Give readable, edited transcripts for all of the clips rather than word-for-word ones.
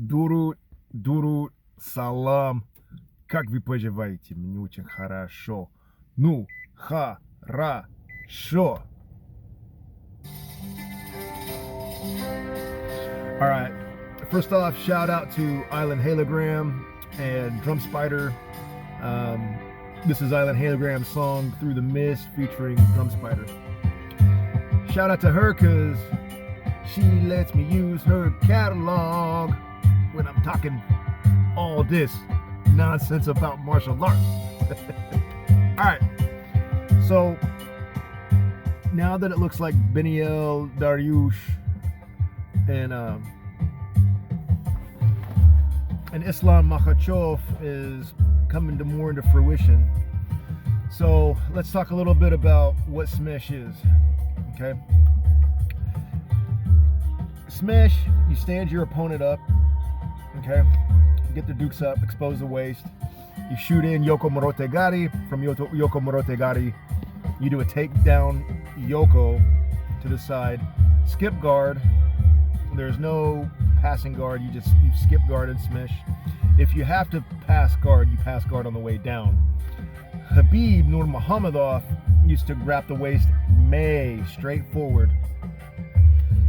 Дуру, салам. Как вы поживаете? Мне очень хорошо. Ну, хорошо. All right. First off, shout out to Ilen Halogram and Drum Spider. This is Ilen Halogram's song Through the Mist featuring Drum Spider. Shout out to her because she lets me use her catalog when I'm talking all this nonsense about martial arts. All right. So now that it looks like Beneil, Darush, and Islam Makhachev is coming to more into fruition. So let's talk a little bit about what SMESH is. Okay. SMESH, you stand your opponent up. Okay. Get the dukes up, expose the waist. You shoot in Yoko Morote Gari. From Yoko Morote Gari, you do a takedown Yoko to the side. Skip guard. There's no passing guard. You skip guard and SMESH. If you have to pass guard, you pass guard on the way down. Habib Nurmagomedov used to wrap the waist straight forward.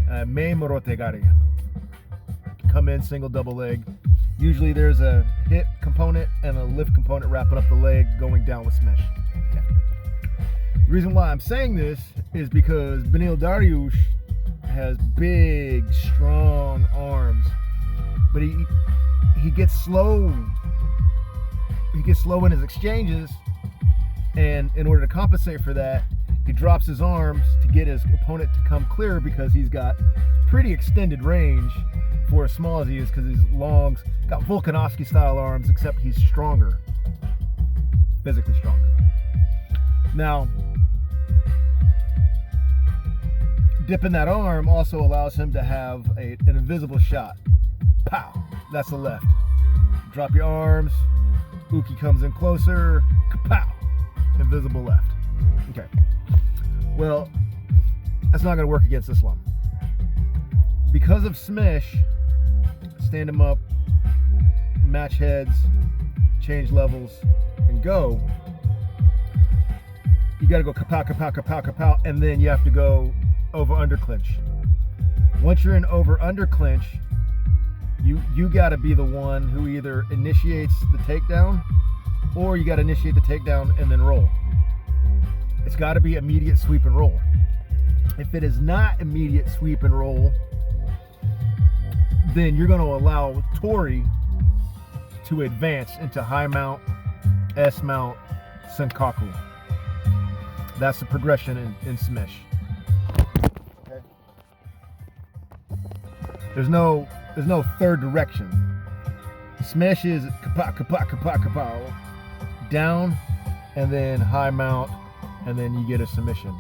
Morote Gari. Come in single double leg. Usually there's a hip component and a lift component wrapping up the leg going down with SMESH. Okay. The reason why I'm saying this is because Beneil Darush has big, strong arms, but he gets slow. He gets slow in his exchanges, and in order to compensate for that, he drops his arms to get his opponent to come clear because he's got pretty extended range for as small as he is because he's long, got Volkanovski style arms, except he's stronger, physically stronger. Now, dipping that arm also allows him to have an invisible shot. Pow! That's the left. Drop your arms. Uki comes in closer. Kapow! Invisible left. Okay. Well, that's not going to work against Islam. Because of SMESH, stand him up, match heads, change levels, and go. You got to go kapow, kapow, kapow, kapow, and then you have to go over under clinch. Once you're in over under clinch, you got to be the one who either initiates the takedown, or you got to initiate the takedown and then roll. It's got to be immediate sweep and roll. If it is not immediate sweep and roll, then you're going to allow Tori to advance into high mount, S mount, Senkaku. That's the progression in SMESH. Okay. There's no third direction. SMESH is kapow, kapow, kapow, kapow, down, and then high mount, and then you get a submission.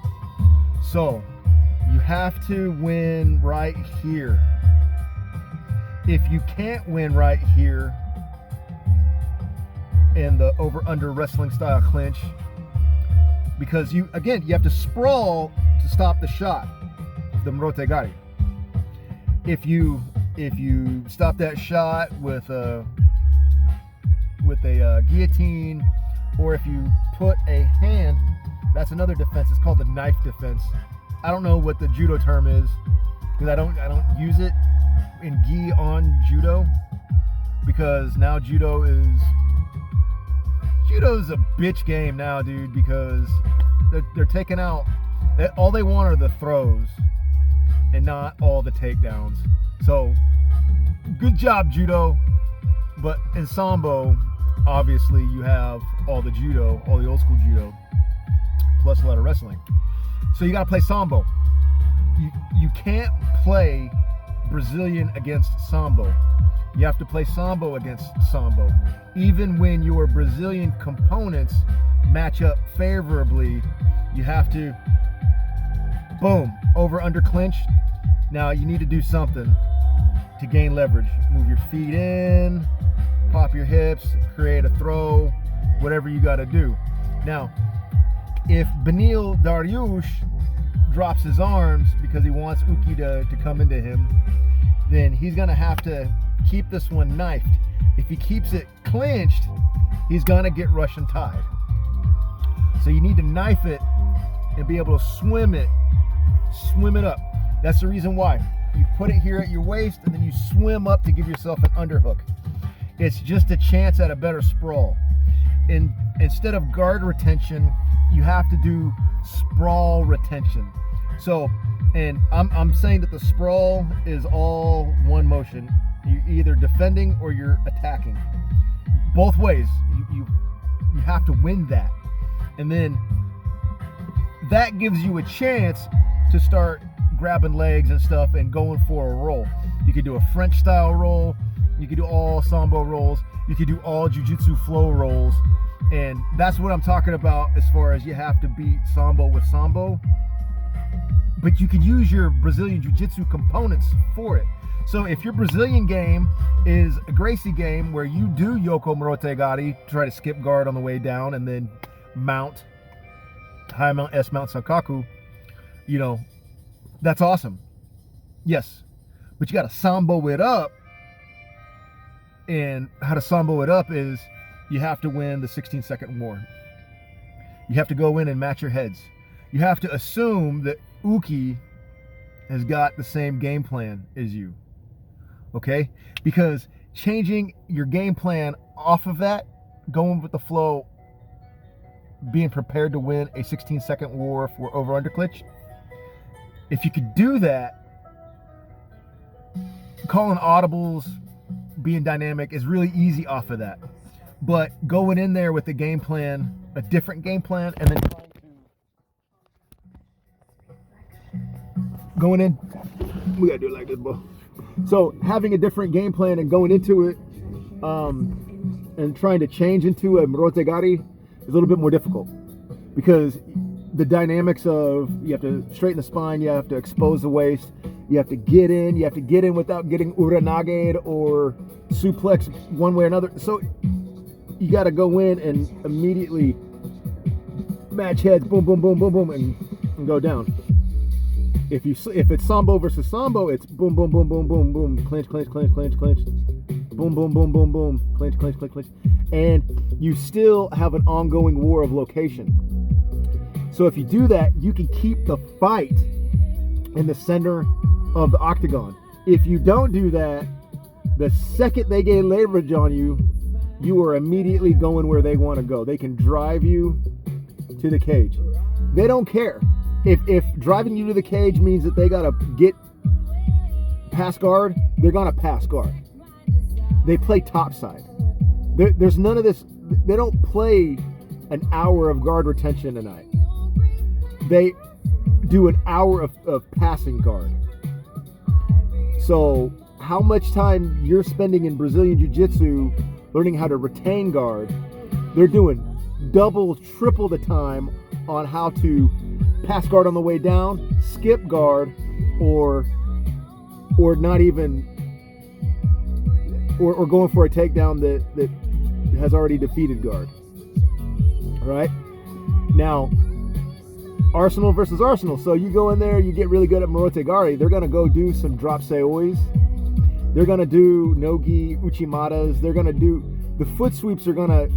So you have to win right here. If you can't win right here in the over-under wrestling style clinch, because you have to sprawl to stop the shot, the Morote Gari. If you stop that shot with a guillotine, or if you put a hand, that's another defense. It's called the knife defense. I don't know what the judo term is because I don't use it in gi on judo, because now judo is a bitch game now, dude, because they're taking out, all they want are the throws and not all the takedowns. So good job, judo. But in sambo, obviously you have all the judo, all the old school judo, plus a lot of wrestling. So you got to play sambo. You can't play Brazilian against sambo. You have to play sambo against sambo. Even when your Brazilian components match up favorably, you have to, boom, over under clinch. Now you need to do something to gain leverage. Move your feet in, pop your hips, create a throw, whatever you got to do. Now, if Beneil Darush drops his arms because he wants Uki to come into him, then he's going to have to keep this one knifed. If he keeps it clinched, he's gonna get Russian tied. So you need to knife it and be able to swim it up. That's the reason why. You put it here at your waist and then you swim up to give yourself an underhook. It's just a chance at a better sprawl. Instead of guard retention, you have to do sprawl retention. So, and I'm saying that the sprawl is all one motion. You're either defending or you're attacking. Both ways, you have to win that. And then that gives you a chance to start grabbing legs and stuff and going for a roll. You could do a French style roll. You could do all sambo rolls. You could do all jiu-jitsu flow rolls. And that's what I'm talking about as far as you have to beat sambo with sambo. But you could use your Brazilian jiu-jitsu components for it. So if your Brazilian game is a Gracie game where you do Yoko Morote Gari, try to skip guard on the way down and then mount, high mount, S mount, Sankaku, you know, that's awesome. Yes, but you got to sambo it up. And how to sambo it up is you have to win the 16-second war. You have to go in and match your heads. You have to assume that Uki has got the same game plan as you. Okay? Because changing your game plan off of that, going with the flow, being prepared to win a 16-second war for over-under clinch, if you could do that, calling audibles, being dynamic is really easy off of that. But going in there with the game plan, a different game plan, and then going in, we gotta do it like this, bro. So having a different game plan and going into it and trying to change into a Morote Gari is a little bit more difficult, because the dynamics of, you have to straighten the spine, you have to expose the waist, you have to get in without getting uranage or suplex one way or another. So you got to go in and immediately match heads, boom, boom, boom, boom, boom, and go down. If it's sambo versus sambo, it's boom, boom, boom, boom, boom, boom, clinch, clinch, clinch, clinch, clinch, boom, boom, boom, boom, boom, clinch, clinch, clinch, clinch, and you still have an ongoing war of location. So if you do that, you can keep the fight in the center of the octagon. If you don't do that, the second they get leverage on you, you are immediately going where they want to go. They can drive you to the cage. They don't care. If driving you to the cage means that they got to get pass guard, they're going to pass guard. They play topside. There's none of this. They don't play an hour of guard retention a night. They do an hour of passing guard. So how much time you're spending in Brazilian Jiu-Jitsu learning how to retain guard, they're doing double, triple the time on how to pass guard on the way down, skip guard, or not even, or going for a takedown that has already defeated guard. All right? Now, Arsenal versus Arsenal. So you go in there, you get really good at Morote Gari. They're going to go do some drop seois. They're going to do nogi uchimatas. They're going to do, the foot sweeps are going to,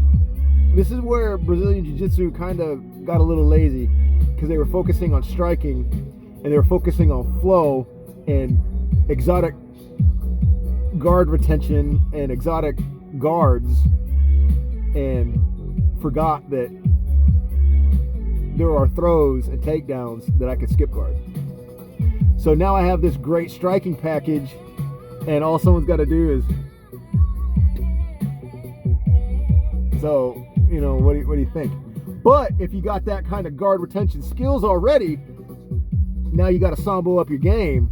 this is where Brazilian Jiu-Jitsu kind of got a little lazy, because they were focusing on striking and they were focusing on flow and exotic guard retention and exotic guards, and forgot that there are throws and takedowns that I could skip guard. So now I have this great striking package, and all someone's got to do is, so, you know, what do you think? But if you got that kind of guard retention skills already, now you got to sambo up your game.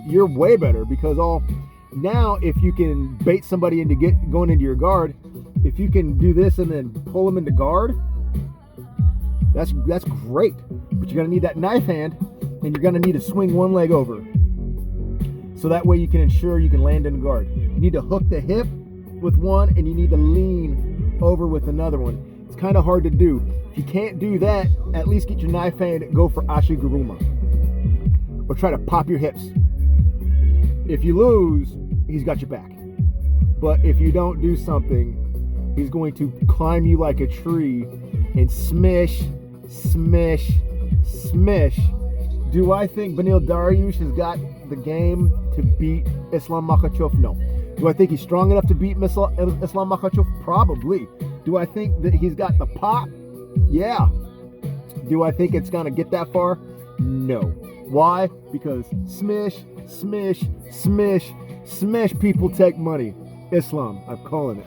You're way better, because now if you can bait somebody into going into your guard, if you can do this and then pull them into guard, that's great. But you're gonna need that knife hand, and you're gonna need to swing one leg over, so that way you can ensure you can land in guard. You need to hook the hip with one, and you need to lean over with another one. It's kind of hard to do. If you can't do that, at least get your knife hand and go for ashiguruma, or try to pop your hips. If you lose, he's got your back. But if you don't do something, he's going to climb you like a tree and smish. Do I think Beneil Darush has got the game to beat Islam Makhachev? No. Do I think he's strong enough to beat Islam Makhachev? Probably. Do I think that he's got the pop? Yeah. Do I think it's going to get that far? No. Why? Because smish, people take money. Islam, I'm calling it.